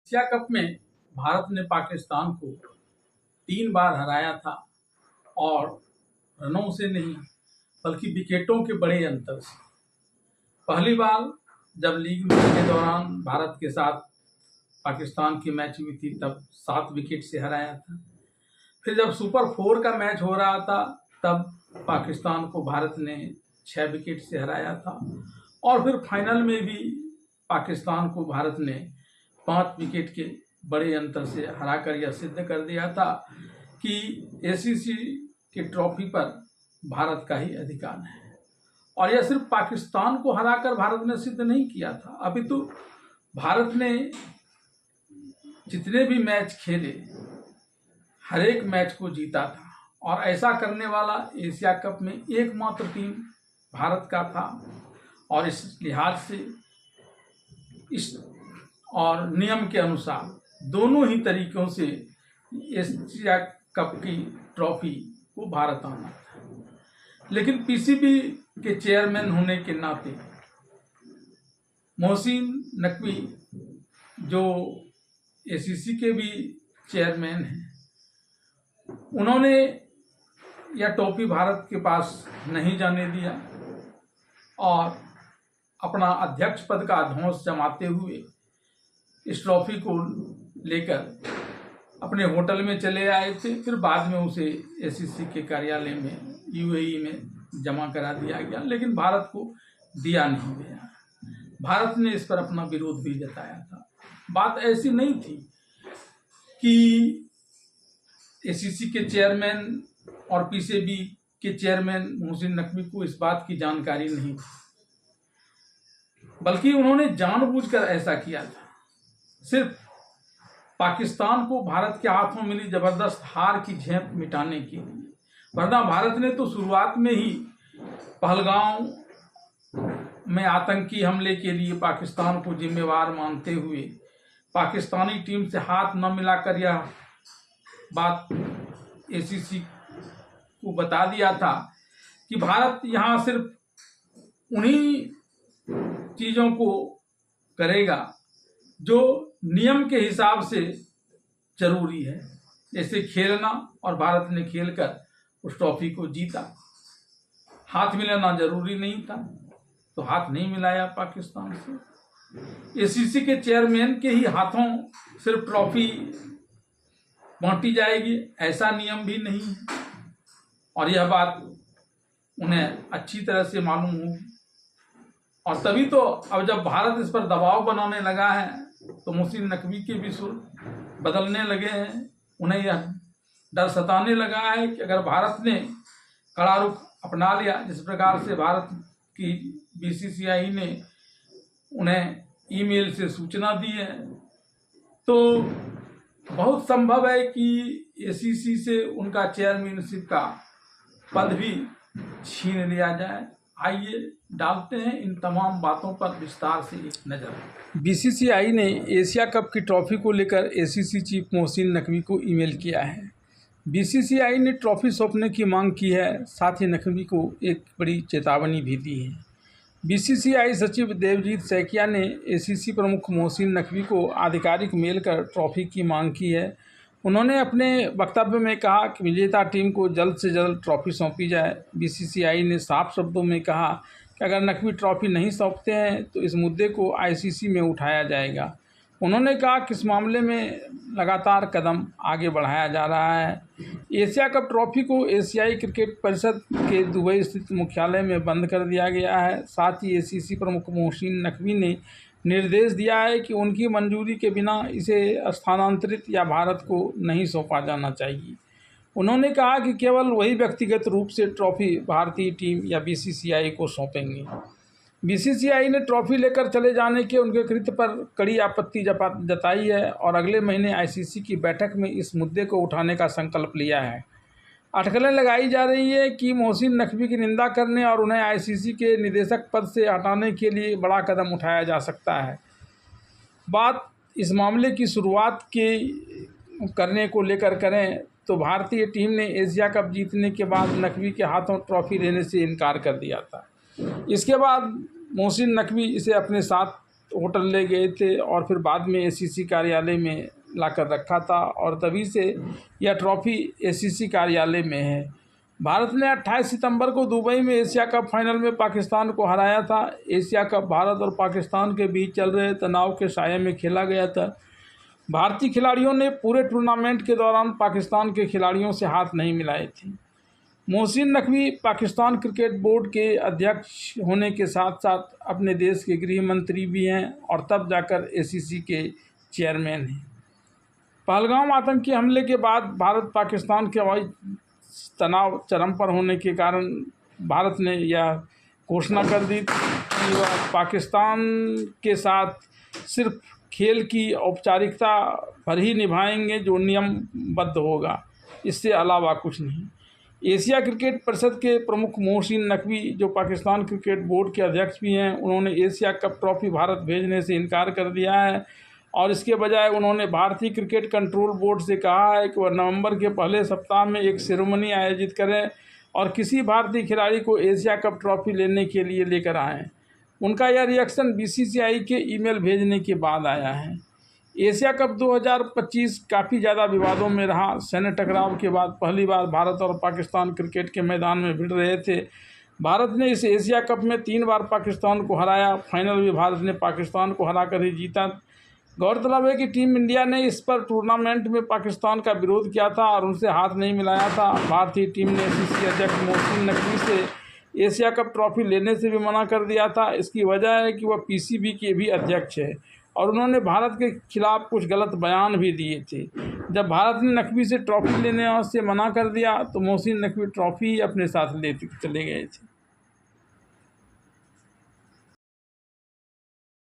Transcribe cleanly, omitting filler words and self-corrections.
Asia cup में भारत ने पाकिस्तान को 3 बार हराया था और रनों से नहीं बल्कि विकेटों के बड़े अंतर से। पहली बार जब लीग मैच के दौरान भारत के साथ पाकिस्तान की मैच हुई थी तब 7 विकेट से हराया था। फिर जब सुपर 4 का मैच हो रहा था तब पाकिस्तान को भारत ने 6 विकेट से हराया था और फिर फाइनल में भी पाकिस्तान को भारत ने 5 विकेट के बड़े अंतर से हराकर यह सिद्ध कर दिया था कि एसीसी के ट्रॉफी पर भारत का ही अधिकार है। और यह सिर्फ पाकिस्तान को हराकर भारत ने सिद्ध नहीं किया था, अभी तो भारत ने जितने भी मैच खेले हर एक मैच को जीता था और ऐसा करने वाला एशिया कप में एकमात्र टीम भारत का था। और इस लिहाज से इस और नियम के अनुसार दोनों ही तरीकों से एशिया कप की ट्रॉफी को भारत आना था। लेकिन पीसीबी के चेयरमैन होने के नाते मोहसिन नकवी जो एसीसी के भी चेयरमैन हैं, उन्होंने यह ट्रॉफी भारत के पास नहीं जाने दिया और अपना अध्यक्ष पद का ध्वंस जमाते हुए इस ट्रॉफी को लेकर अपने होटल में चले आए थे। फिर बाद में उसे एसीसी के कार्यालय में यूएई में जमा करा दिया गया, लेकिन भारत को दिया नहीं गया। भारत ने इस पर अपना विरोध भी जताया था। बात ऐसी नहीं थी कि एसीसी के चेयरमैन और पीसीबी के चेयरमैन मोहसिन नकवी को इस बात की जानकारी नहीं थी, बल्कि उन्होंने जानबूझकर ऐसा किया था, सिर्फ पाकिस्तान को भारत के हाथों मिली जबरदस्त हार की झेप मिटाने के लिए। वरना भारत ने तो शुरुआत में ही पहलगांव में आतंकी हमले के लिए पाकिस्तान को जिम्मेवार मानते हुए पाकिस्तानी टीम से हाथ न मिलाकर यह बात एसीसी को बता दिया था कि भारत यहाँ सिर्फ उन्हीं चीज़ों को करेगा जो नियम के हिसाब से जरूरी है, जैसे खेलना, और भारत ने खेलकर उस ट्रॉफी को जीता। हाथ मिलाना जरूरी नहीं था तो हाथ नहीं मिलाया पाकिस्तान से। एसीसी के चेयरमैन के ही हाथों सिर्फ ट्रॉफी बांटी जाएगी ऐसा नियम भी नहीं है और यह बात उन्हें अच्छी तरह से मालूम होगी। और तभी तो अब जब भारत इस पर दबाव बनाने लगा है तो मोहसिन नकवी के भी सुर बदलने लगे हैं। उन्हें यह डर सताने लगा है कि अगर भारत ने कड़ा रुख अपना लिया, जिस प्रकार से भारत की बीसीसीआई ने उन्हें ईमेल से सूचना दी है, तो बहुत संभव है कि एसीसी से उनका चेयरमैनशिप का पद भी छीन लिया जाए। आइए डालते हैं इन तमाम बातों पर विस्तार से एक नज़र। बीसीसीआई ने एशिया कप की ट्रॉफी को लेकर एसीसी चीफ मोहसिन नकवी को ईमेल किया है। बीसीसीआई ने ट्रॉफी सौंपने की मांग की है, साथ ही नकवी को एक बड़ी चेतावनी भी दी है। बीसीसीआई सचिव देवजीत सैकिया ने एसीसी प्रमुख मोहसिन नकवी को आधिकारिक मेल कर ट्रॉफी की मांग की है। उन्होंने अपने वक्तव्य में कहा कि विजेता टीम को जल्द से जल्द ट्रॉफी सौंपी जाए। बीसीसीआई ने साफ शब्दों में कहा कि अगर नकवी ट्रॉफी नहीं सौंपते हैं तो इस मुद्दे को आईसीसी में उठाया जाएगा। उन्होंने कहा कि इस मामले में लगातार कदम आगे बढ़ाया जा रहा है। एशिया कप ट्रॉफी को एशियाई क्रिकेट परिषद के दुबई स्थित मुख्यालय में बंद कर दिया गया है। साथ ही एसीसी प्रमुख मोहसिन नकवी ने निर्देश दिया है कि उनकी मंजूरी के बिना इसे स्थानांतरित या भारत को नहीं सौंपा जाना चाहिए। उन्होंने कहा कि केवल वही व्यक्तिगत रूप से ट्रॉफी भारतीय टीम या बीसीसीआई को सौंपेंगे। बीसीसीआई ने ट्रॉफी लेकर चले जाने के उनके कृत्य पर कड़ी आपत्ति जताई है और अगले महीने आईसीसी की बैठक में इस मुद्दे को उठाने का संकल्प लिया है। अटकलें लगाई जा रही है कि मोहसिन नकवी की निंदा करने और उन्हें आईसीसी के निदेशक पद से हटाने के लिए बड़ा कदम उठाया जा सकता है। बात इस मामले की शुरुआत करने को लेकर करें तो भारतीय टीम ने एशिया कप जीतने के बाद नकवी के हाथों ट्रॉफी लेने से इनकार कर दिया था। इसके बाद मोहसिन नकवी इसे अपने साथ होटल ले गए थे और फिर बाद में एसीसी कार्यालय में लाकर रखा था और तभी से यह ट्रॉफी एसीसी कार्यालय में है। भारत ने 28 सितंबर को दुबई में एशिया कप फाइनल में पाकिस्तान को हराया था। एशिया कप भारत और पाकिस्तान के बीच चल रहे तनाव के साये में खेला गया था। भारतीय खिलाड़ियों ने पूरे टूर्नामेंट के दौरान पाकिस्तान के खिलाड़ियों से हाथ नहीं मिलाए थे। मोहसिन नकवी पाकिस्तान क्रिकेट बोर्ड के अध्यक्ष होने के साथ साथ अपने देश के गृह मंत्री भी हैं और तब जाकर एसीसी के चेयरमैन हैं। पहलगाम आतंकी हमले के बाद भारत पाकिस्तान के हवाई तनाव चरम पर होने के कारण भारत ने यह घोषणा कर दी कि वह पाकिस्तान के साथ सिर्फ खेल की औपचारिकता पर ही निभाएंगे जो नियमबद्ध होगा, इससे अलावा कुछ नहीं। एशिया क्रिकेट परिषद के प्रमुख मोहसिन नकवी, जो पाकिस्तान क्रिकेट बोर्ड के अध्यक्ष भी हैं, उन्होंने एशिया कप ट्रॉफी भारत भेजने से इनकार कर दिया है और इसके बजाय उन्होंने भारतीय क्रिकेट कंट्रोल बोर्ड से कहा है कि वह नवंबर के पहले सप्ताह में एक सेरेमनी आयोजित करें और किसी भारतीय खिलाड़ी को एशिया कप ट्रॉफी लेने के लिए लेकर आएँ। उनका यह रिएक्शन बीसीसीआई के ईमेल भेजने के बाद आया है। एशिया कप 2025 काफ़ी ज़्यादा विवादों में रहा। सैन्य टकराव के बाद पहली बार भारत और पाकिस्तान क्रिकेट के मैदान में भिड़ रहे थे। भारत ने इस एशिया कप में 3 बार पाकिस्तान को हराया। फाइनल भी भारत ने पाकिस्तान को हराकर ही जीता। गौरतलब है कि टीम इंडिया ने इस पर टूर्नामेंट में पाकिस्तान का विरोध किया था और उनसे हाथ नहीं मिलाया था। भारतीय टीम ने एसीसी अध्यक्ष मोहसिन नकवी से एशिया कप ट्रॉफी लेने से भी मना कर दिया था। इसकी वजह है कि वह पीसीबी के भी अध्यक्ष है और उन्होंने भारत के खिलाफ कुछ गलत बयान भी दिए थे। जब भारत ने नकवी से ट्रॉफी लेने से मना कर दिया तो मोहसिन नकवी ट्रॉफी अपने साथ लेते चले गए थे।